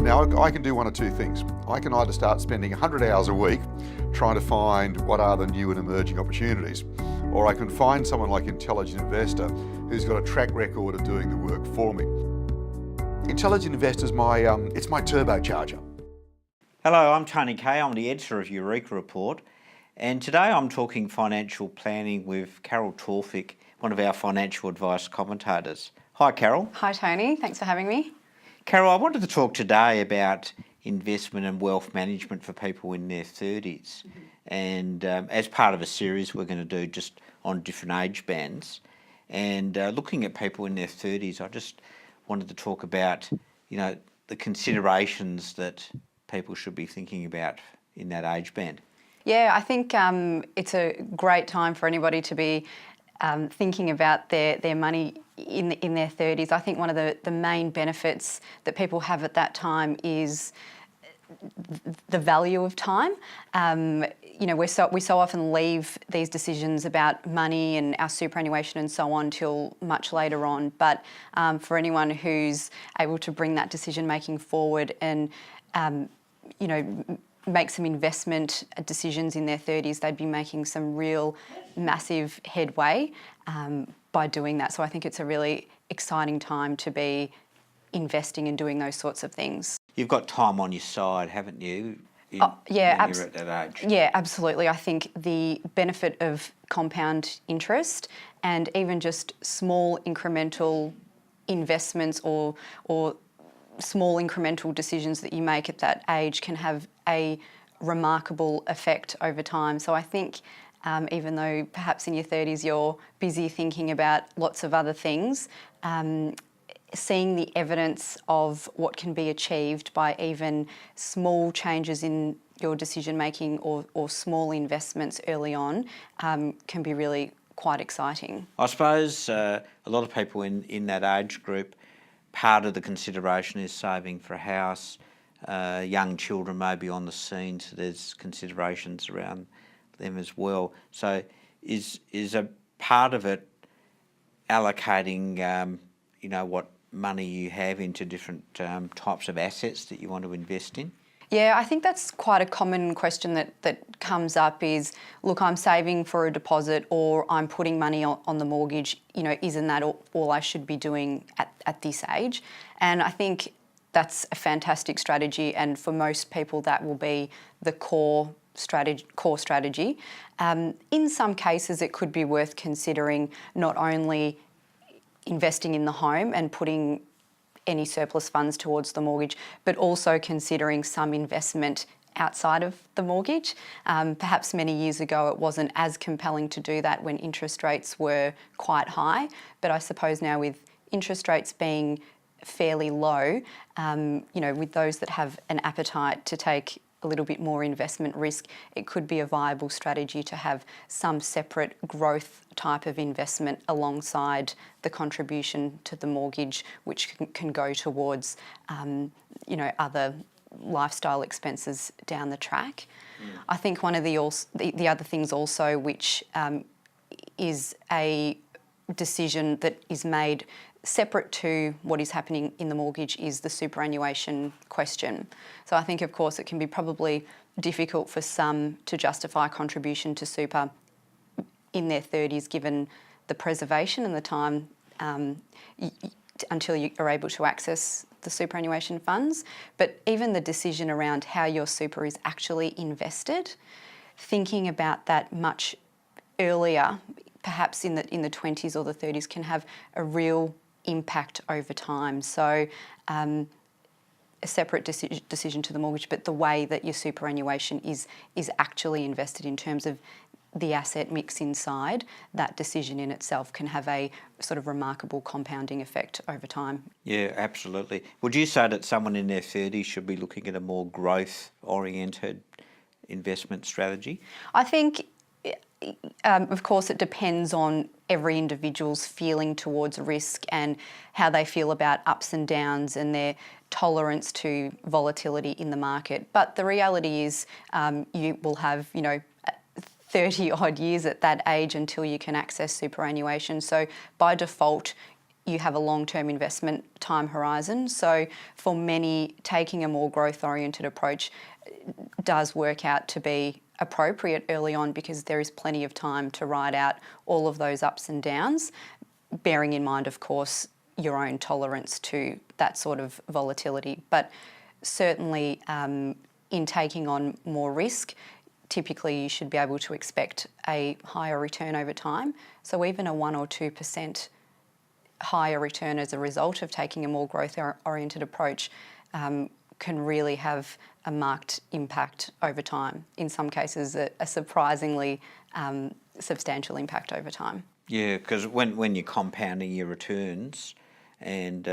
Now, I can do one of two things. I can either start spending 100 hours a week trying to find what are the new and emerging opportunities, or I can find someone like Intelligent Investor who's got a track record of doing the work for me. Intelligent Investor's it's my turbocharger. Hello, I'm Tony Kaye. I'm the editor of Eureka Report, and today I'm talking financial planning with Carol Tawfik, one of our financial advice commentators. Hi, Carol. Hi, Tony. Thanks for having me. Carol, I wanted to talk today about investment and wealth management for people in their 30s. And as part of a series we're going to do just on different age bands. And looking at people in their 30s, I just wanted to talk about, the considerations that people should be thinking about in that age band. Yeah, I think it's a great time for anybody to be thinking about their money in their 30s. I think one of the main benefits that people have at that time is the value of time. We so often leave these decisions about money and our superannuation and so on till much later on. But for anyone who's able to bring that decision making forward and make some investment decisions in their 30s, they'd be making some real massive headway by doing that. So I think it's a really exciting time to be investing and doing those sorts of things. You've got time on your side, haven't you? When you're at that age. Yeah, absolutely. I think the benefit of compound interest and even just small incremental investments or small incremental decisions that you make at that age can have a remarkable effect over time. So I think even though perhaps in your 30s you're busy thinking about lots of other things, seeing the evidence of what can be achieved by even small changes in your decision making or small investments early on can be really quite exciting. I suppose a lot of people in that age group, part of the consideration is saving for a house. Young children may be on the scene, so there's considerations around them as well. So is a part of it allocating, what money you have into different types of assets that you want to invest in? Yeah, I think that's quite a common question that comes up is, look, I'm saving for a deposit or I'm putting money on the mortgage, isn't that all I should be doing at this age? And I think that's a fantastic strategy, and for most people that will be the core strategy. In some cases it could be worth considering not only investing in the home and putting any surplus funds towards the mortgage, but also considering some investment outside of the mortgage. Perhaps many years ago it wasn't as compelling to do that when interest rates were quite high, but I suppose now with interest rates being fairly low, with those that have an appetite to take a little bit more investment risk, it could be a viable strategy to have some separate growth type of investment alongside the contribution to the mortgage, which can go towards, other lifestyle expenses down the track. I think one of the other things also, which is a decision that is made separate to what is happening in the mortgage, is the superannuation question. So I think, of course, it can be probably difficult for some to justify contribution to super in their 30s, given the preservation and the time until you are able to access the superannuation funds. But even the decision around how your super is actually invested, thinking about that much earlier, perhaps in the 20s or the 30s, can have a real impact over time. So a separate decision to the mortgage, but the way that your superannuation is actually invested in terms of the asset mix inside, that decision in itself can have a sort of remarkable compounding effect over time. Yeah, absolutely. Would you say that someone in their 30s should be looking at a more growth-oriented investment strategy? I think, of course, it depends on every individual's feeling towards risk and how they feel about ups and downs and their tolerance to volatility in the market. But the reality is you will have, 30 odd years at that age until you can access superannuation. So by default, you have a long-term investment time horizon. So for many, taking a more growth-oriented approach does work out to be appropriate early on, because there is plenty of time to ride out all of those ups and downs, bearing in mind, of course, your own tolerance to that sort of volatility. But certainly in taking on more risk, typically you should be able to expect a higher return over time. So even a 1 or 2% higher return as a result of taking a more growth-oriented approach can really have a marked impact over time. In some cases, a surprisingly substantial impact over time. Yeah, because when you're compounding your returns, and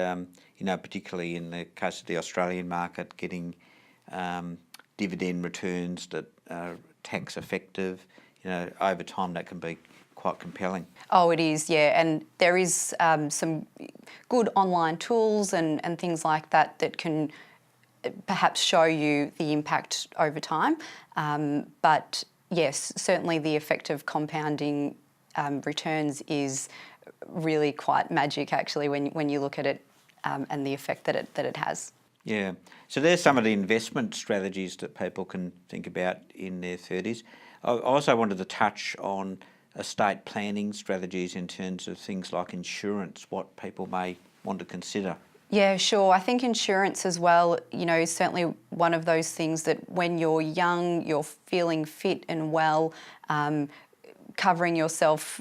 particularly in the case of the Australian market, getting dividend returns that are tax effective, over time that can be quite compelling. Oh, it is, yeah, and there is some good online tools and things like that that can perhaps show you the impact over time. But yes, certainly the effect of compounding returns is really quite magic, actually, when you look at it and the effect that it has. Yeah, so there's some of the investment strategies that people can think about in their 30s. I also wanted to touch on estate planning strategies in terms of things like insurance, what people may want to consider. Yeah, sure. I think insurance as well, is certainly one of those things that when you're young, you're feeling fit and well, covering yourself,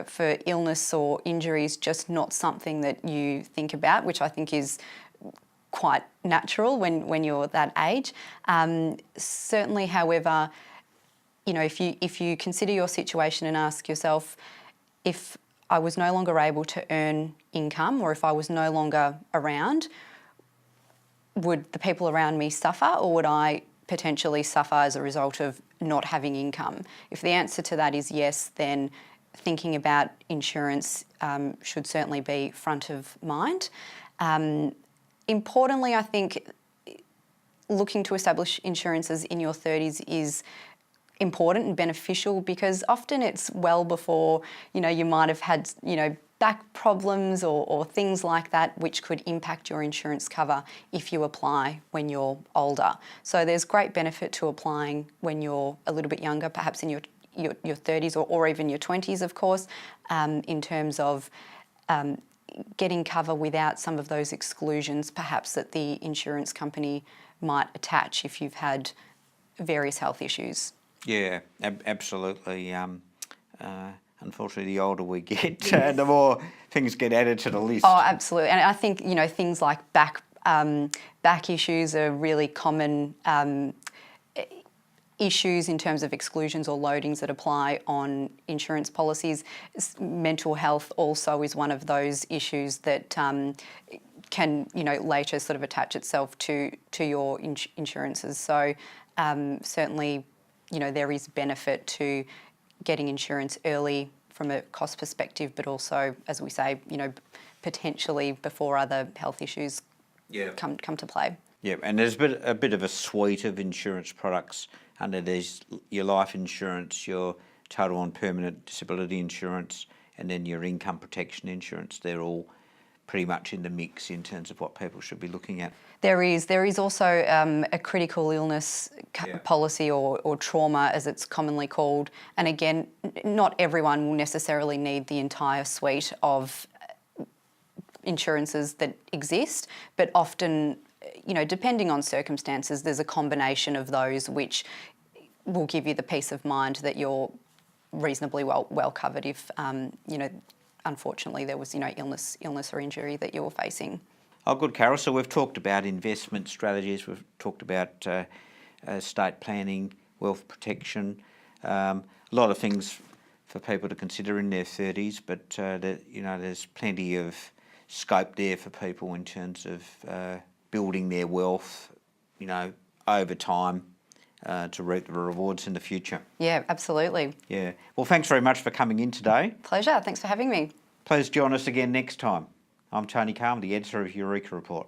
for illness or injuries, just not something that you think about, which I think is quite natural when you're that age. Certainly, however, if you consider your situation and ask yourself, if I was no longer able to earn income, or if I was no longer around, would the people around me suffer, or would I potentially suffer as a result of not having income? If the answer to that is yes, then thinking about insurance should certainly be front of mind. Importantly, I think looking to establish insurances in your 30s is important and beneficial, because often it's well before, you might have had, back problems or things like that, which could impact your insurance cover if you apply when you're older. So there's great benefit to applying when you're a little bit younger, perhaps in your 30s or even your 20s, of course, in terms of getting cover without some of those exclusions, perhaps that the insurance company might attach if you've had various health issues. Yeah, absolutely. Unfortunately, the older we get, the more things get added to the list. Oh, absolutely. And I think, things like back issues are really common issues in terms of exclusions or loadings that apply on insurance policies. Mental health also is one of those issues that can, later sort of attach itself to your insurances. So certainly, there is benefit to getting insurance early from a cost perspective, but also, as we say, potentially before other health issues come to play. Yeah, and there's a bit of a suite of insurance products under these: your life insurance, your total and permanent disability insurance, and then your income protection insurance. They're all pretty much in the mix in terms of what people should be looking at. There is also a critical illness policy or trauma, as it's commonly called. And again, not everyone will necessarily need the entire suite of insurances that exist, but often, depending on circumstances, there's a combination of those which will give you the peace of mind that you're reasonably well covered if, unfortunately there was, illness or injury that you were facing. Oh, good, Carol. So we've talked about investment strategies, we've talked about estate planning, wealth protection, a lot of things for people to consider in their 30s, but there's plenty of scope there for people in terms of building their wealth, over time to reap the rewards in the future. Yeah, absolutely. Yeah. Well, thanks very much for coming in today. Pleasure. Thanks for having me. Please join us again next time. I'm Tony Kaye, the editor of Eureka Report.